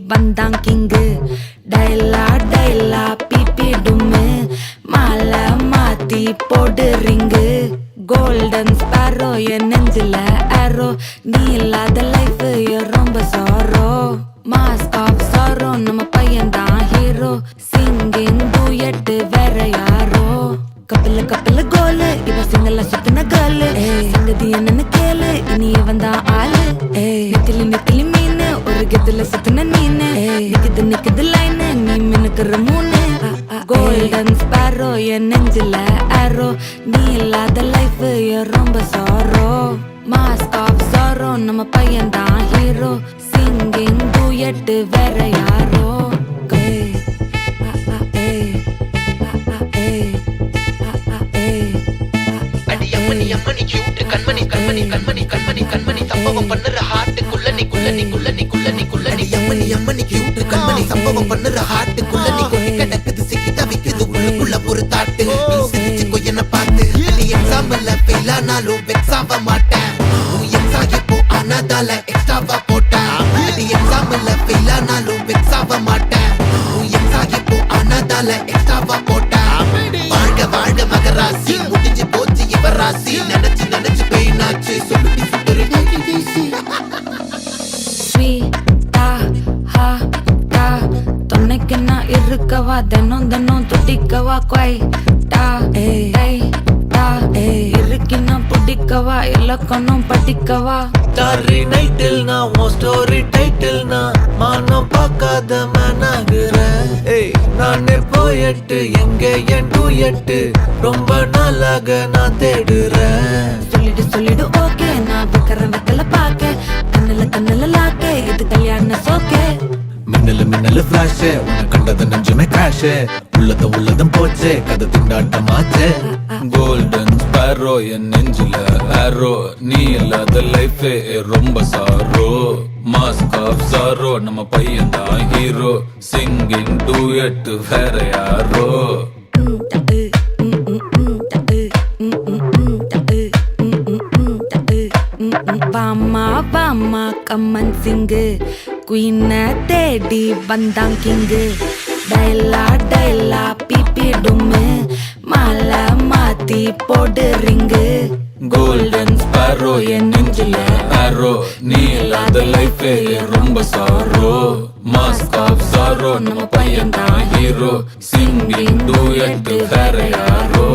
வந்தான் king டைலா டைலா BP டும்மு மாலை மாத்தி போடு ரிங்கு கோல்டன் ஸ்பாரோ என் நெஞ்சில ஆரோ நீ இல்லாத லைஃப் ரொம்ப சாரோ மாஸ்க் ஆஃப் சாரோ நம்ம பையன் தான் ஹீரோ சிங்கிங் டூயட் வேற யாரோ கப்பல கோலு இவ சிங்கல்ல சுத்தின கேர்ளு சங்கதி என்னன்னு கேளு இனி இவன் தான் ஆளு நிக்கலி மீனு ஒரு கெத்துல சுத்தின நீனு நிக்குது லைனு நீ மினுக்குற மூணு கோல்டன் ஸ்பாரோ என் நெஞ்சில ஆரோ நீ இல்லாத லைஃப் ரொம்ப சாரோ மாஸ்க் ஆஃப் சாரோ நம்ம பையன் தான் ஹீரோ சிங்கிங் டூயட் வேற யாரோ சம்பவம் பண்ணுற ஹார்ட்டுக்குள்ள சம்பவம் பண்ணுற ஹார்ட்டுக்குள்ள நீ கொட்டி கிடக்குது சிக்கி தவிக்குது உள்ளுக்குள்ள ஒரு தாட்டு நீ சிரிச்சுக்கோ என்ன பார்த்து நீ எக்ஸாம்பிள் ஃபெயில் ஆனாலும் வெக்ஸ் ஆக மாட்டேன் எக்ஸாம் இப்போ ஆனாதால எக்ஸ்ட்ராவா போட்டேன் நீ எக்ஸாம்பிள் ஃபெயில் ஆனாலும் வெக்ஸ் ஆக மாட்டேன் எக்ஸாம் இப்போ ஆனாதால எக்ஸ்ட்ராவா போட்டேன் வாழ்க வாழ்க மகராசி முடிஞ்சு போச்சு இவ ராசி நினைச்சு பெயினாச்சு சொல்லுடி சுத்தரு தொன்னைக்கு நான் இருக்கவா தினம் துடிக்கவா குவை இருக்கினா பிடிக்கவா இலக்கணம் படிக்கவா டாரி நைட்டில் நான் உன் ஸ்டோரி டைட்டில் நான் மானம் பார்க்காத மேனாகிறேன் நானே போயட்டு எங்க என் டூயட்டு ரொம்ப நாளாக நான் தேடுறேன் சொல்லிடு ஓகே நான் வெக்கல பாக்க கண்ணுல லாக்கே இது கல்யாண சோக்கே மின்னலு ஃபிளாஷ் உன்னை கண்டது நெஞ்சுமே கிராஷ் உள்ளதும் போச்சே கதை திண்டாட்டமாச்சே கோல்டன் ஸ்பாரோ என் நெஞ்சில ஆரோ நீ இல்லாத லைஃப் ரொம்ப சாரோ மாஸ்க் ஆஃப் சாரோ நம்ம பையன் தான் ஹீரோ சிங்கிங் டூயட் வேற யாரோ வாமா கம்மன் சிங்கு குயின தேடி வந்தான் கிங்கு டைலா பிபி டும்மு மாலை மாத்தி போடு ரிங்கு கோல்டன் ஸ்பாரோ என் நெஞ்சில ஆரோ நீ இல்லாத லைஃப் ரொம்ப சாரோ மாஸ்க் ஆஃப் சாரோ நம்ம பையன் தான் ஹீரோ சிங்கிங் டூயட் வேற யாரோ